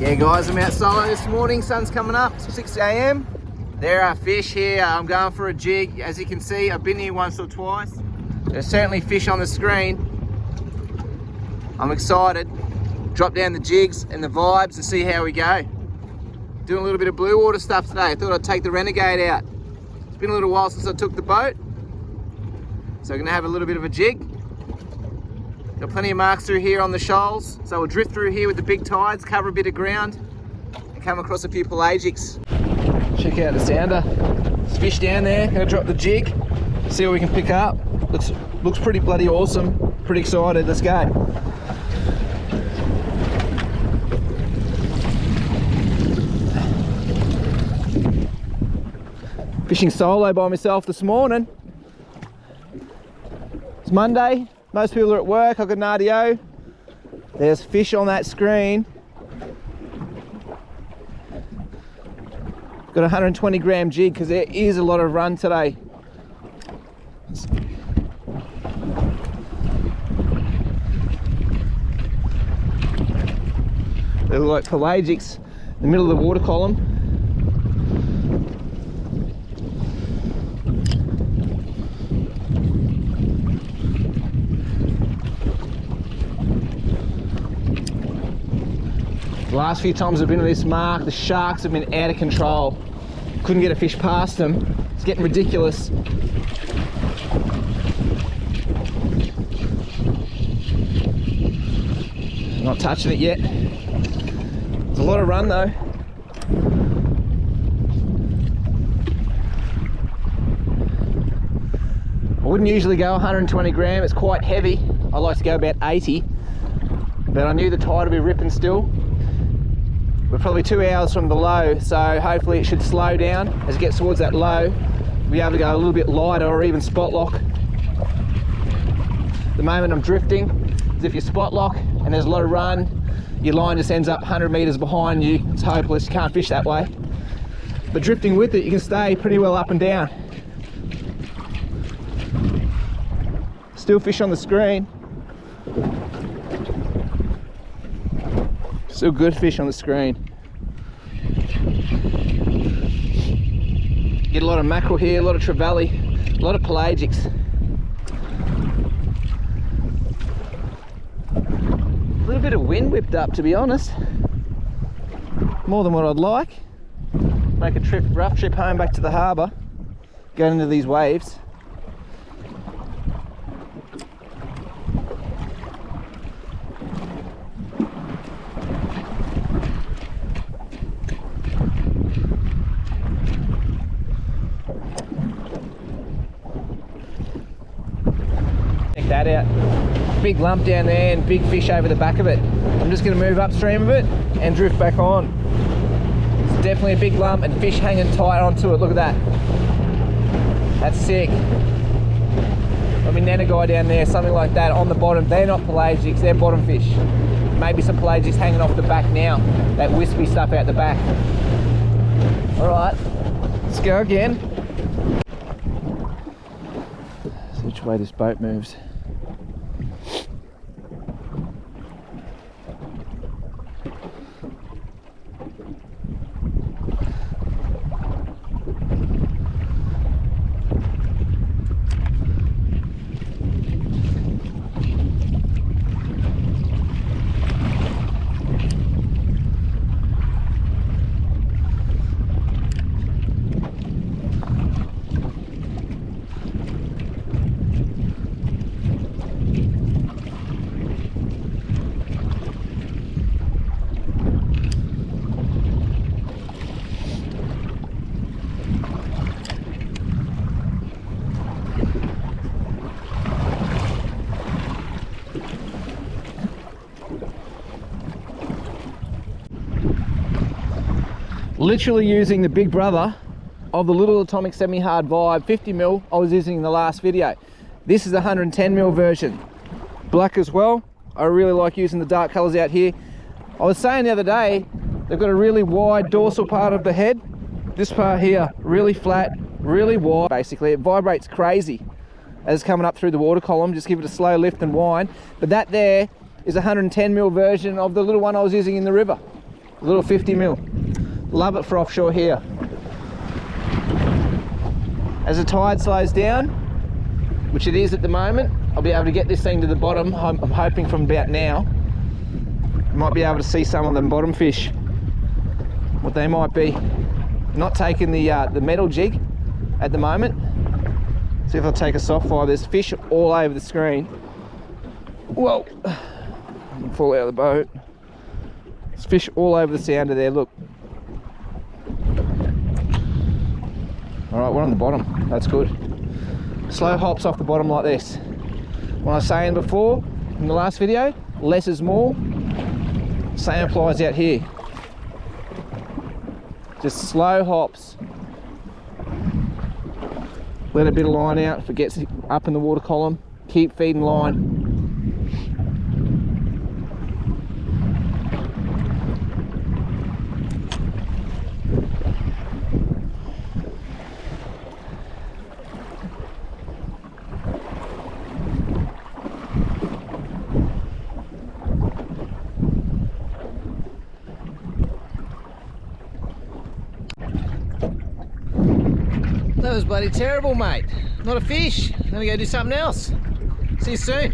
Yeah guys, I'm out solo this morning, sun's coming up, it's 6 AM. There are fish here, I'm going for a jig. As you can see, I've been here once or twice. There's certainly fish on the screen. I'm excited. Drop down the jigs and the vibes and see how we go. Doing a little bit of blue water stuff today. I thought I'd take the Renegade out. It's been a little while since I took the boat. So I'm gonna have a little bit of a jig. Got plenty of marks through here on the shoals. So we'll drift through here with the big tides, cover a bit of ground, and come across a few pelagics. Check out the sounder. There's fish down there. Gonna drop the jig, see what we can pick up. Looks pretty bloody awesome. Pretty excited, let's go. Fishing solo by myself this morning. It's Monday, most people are at work, I've got an RDO. There's fish on that screen. Got a 120 gram jig because there is a lot of run today. They look like pelagics in the middle of the water column. The last few times I've been to this mark, the sharks have been out of control. Couldn't get a fish past them. It's getting ridiculous. Not touching it yet. There's a lot of run though. I wouldn't usually go 120 gram, it's quite heavy. I like to go about 80, but I knew the tide would be ripping still. We're probably 2 hours from the low, so hopefully it should slow down as it gets towards that low. We'll be able to go a little bit lighter or even spot lock. The moment I'm drifting is if you spot lock and there's a lot of run, your line just ends up 100 meters behind you. It's hopeless, you can't fish that way. But drifting with it, you can stay pretty well up and down. Still fish on the screen. Still good fish on the screen. Get a lot of mackerel here, a lot of trevally, a lot of pelagics. A little bit of wind whipped up, to be honest. More than what I'd like. Make a rough trip home back to the harbour, going into these waves. That out. Big lump down there and big fish over the back of it. I'm just going to move upstream of it and drift back on. It's definitely a big lump and fish hanging tight onto it. Look at that. That's sick. I mean, nana guy down there, something like that on the bottom. They're not pelagics, they're bottom fish. Maybe some pelagics hanging off the back now. That wispy stuff out the back. All right, let's go again. See which way this boat moves. Literally using the big brother of the little atomic semi-hard vibe 50mm I was using in the last video. This is a 110mm version. Black as well. I really like using the dark colors out here. I was saying the other day, they've got a really wide dorsal part of the head. This part here, really flat, really wide. Basically, it vibrates crazy as it's coming up through the water column. Just give it a slow lift and wind. But that there is a 110mm version of the little one I was using in the river. Little 50 mil. Love it for offshore here. As the tide slows down, which it is at the moment, I'll be able to get this thing to the bottom. I'm hoping from about now. Might be able to see some of them bottom fish, what they might be. Not taking the metal jig at the moment. See if I take a soft fire. There's fish all over the screen. Whoa, I can fall out of the boat. There's fish all over the sounder there, look. All right, we're on the bottom, that's good. Slow hops off the bottom like this. When I was saying before, in the last video, less is more. Same applies out here. Just slow hops. Let a bit of line out if it gets up in the water column. Keep feeding line. That was bloody terrible, mate. Not a fish. I'm gonna go do something else. See you soon.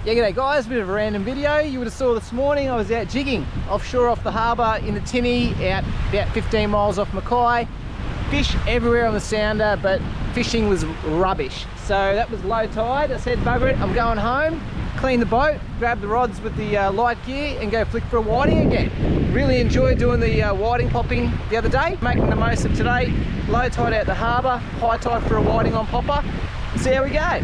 Yeah, g'day guys, bit of a random video. You would have saw this morning I was out jigging offshore off the harbour in the tinny, out about 15 miles off Mackay. Fish everywhere on the sounder, but fishing was rubbish. So that was low tide. I said, bugger it, I'm going home, clean the boat, grab the rods with the light gear and go flick for a whiting again. Really enjoyed doing the whiting popping the other day, making the most of today. Low tide out the harbour, high tide for a whiting on popper. See how we go.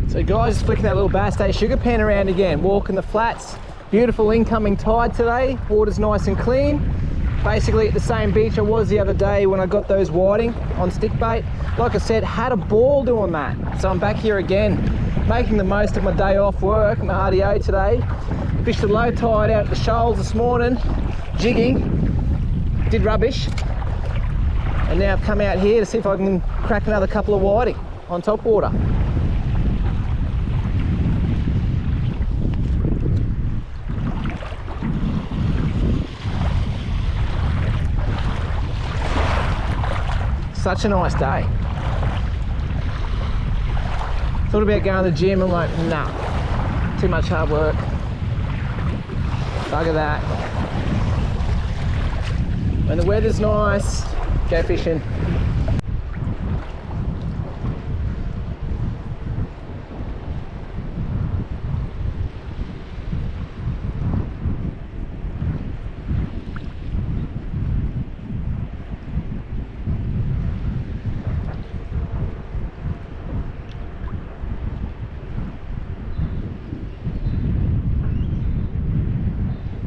So guys, flicking that little Bass Day sugar pan around again, walking the flats. Beautiful incoming tide today, water's nice and clean. Basically at the same beach I was the other day when I got those whiting on stick bait. Like I said, had a ball doing that. So I'm back here again, making the most of my day off work, my RDO today. Fished the low tide out at the shoals this morning, jigging, did rubbish. And now I've come out here to see if I can crack another couple of whiting on top water. Such a nice day. Thought about going to the gym. I'm like, nah, too much hard work. Bugger that. When the weather's nice, go fishing.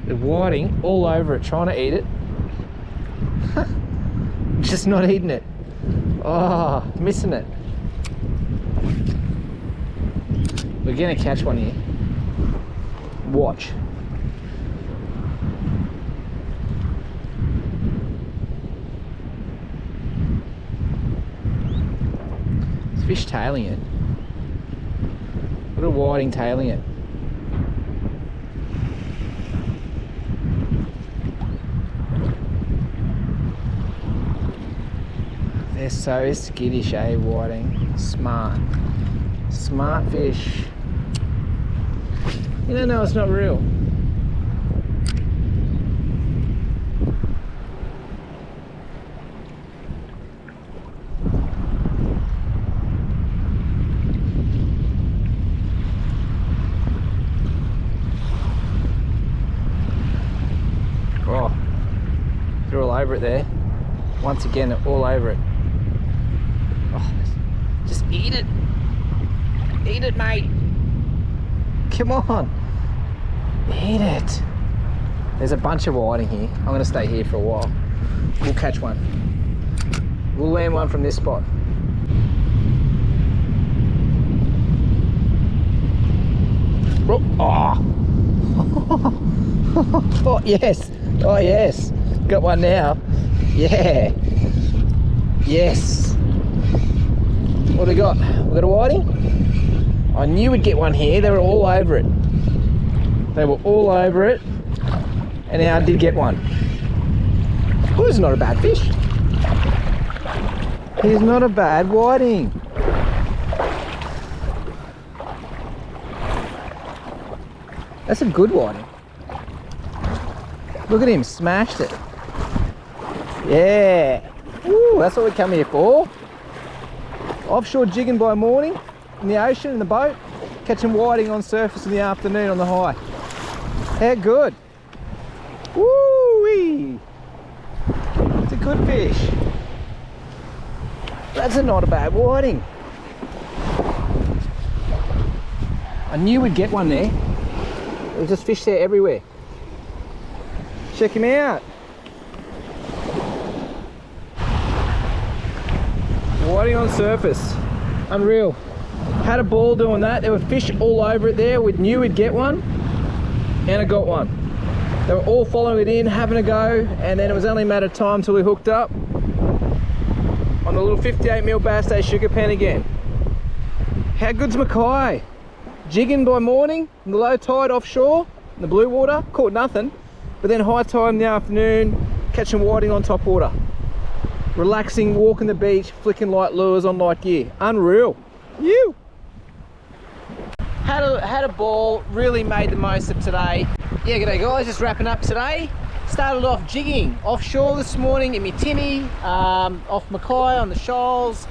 The whiting all over it, trying to eat it. Just not eating it. Oh, missing it. We're gonna catch one here. Watch. This fish tailing it. What a whiting tailing it. They're so skittish, eh, whiting? Smart. Smart fish. You don't know it's not real. Oh, they're all over it there. Once again, they're all over it. Oh, just eat it. Eat it, mate. Come on. Eat it. There's a bunch of whiting here. I'm going to stay here for a while. We'll catch one. We'll land one from this spot. Oh. Oh, yes. Oh, yes. Got one now. Yeah. Yes. What do we got? We got a whiting? I knew we'd get one here. They were all over it. They were all over it. And I did get one. Oh, this is not a bad fish. He's not a bad whiting. That's a good whiting. Look at him, smashed it. Yeah. Woo, that's what we come here for. Offshore jigging by morning, in the ocean, in the boat, catching whiting on surface in the afternoon on the high. How good. Woo-wee. It's a good fish. That's not a bad whiting. I knew we'd get one there. There's just fish there everywhere. Check him out. Whiting on surface. Unreal. Had a ball doing that. There were fish all over it there. We knew we'd get one. And I got one. They were all following it in, having a go. And then it was only a matter of time till we hooked up on the little 58mm bass day sugar pen again. How good's Mackay? Jigging by morning, in the low tide offshore, in the blue water, caught nothing. But then high tide in the afternoon, catching whiting on top water. Relaxing, walking the beach, flicking light lures on light gear. Unreal. You. Had a ball, really made the most of today. Yeah, g'day guys, just wrapping up today. Started off jigging offshore this morning in my tinny, off Mackay on the shoals.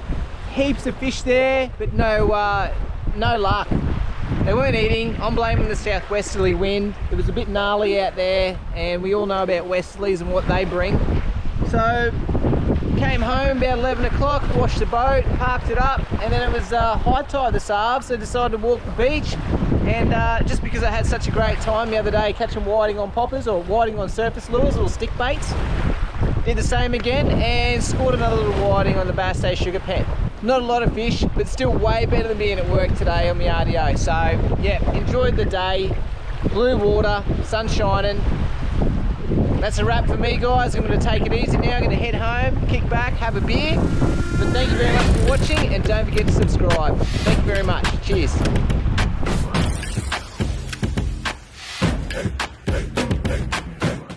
Heaps of fish there, but no luck. They weren't eating. I'm blaming the southwesterly wind. It was a bit gnarly out there, and we all know about westerlies and what they bring. So came home about 11 o'clock, washed the boat, parked it up, and then it was high tide this arve, so I decided to walk the beach. And just because I had such a great time the other day catching whiting on poppers or whiting on surface lures, little stick baits, did the same again and scored another little whiting on the Bass Day sugar pen. Not a lot of fish, but still way better than being at work today on the RDO. So yeah, enjoyed the day, blue water, sun shining. That's a wrap for me, guys. I'm going to take it easy now. I'm going to head home, kick back, have a beer. But thank you very much for watching, and don't forget to subscribe. Thank you very much. Cheers.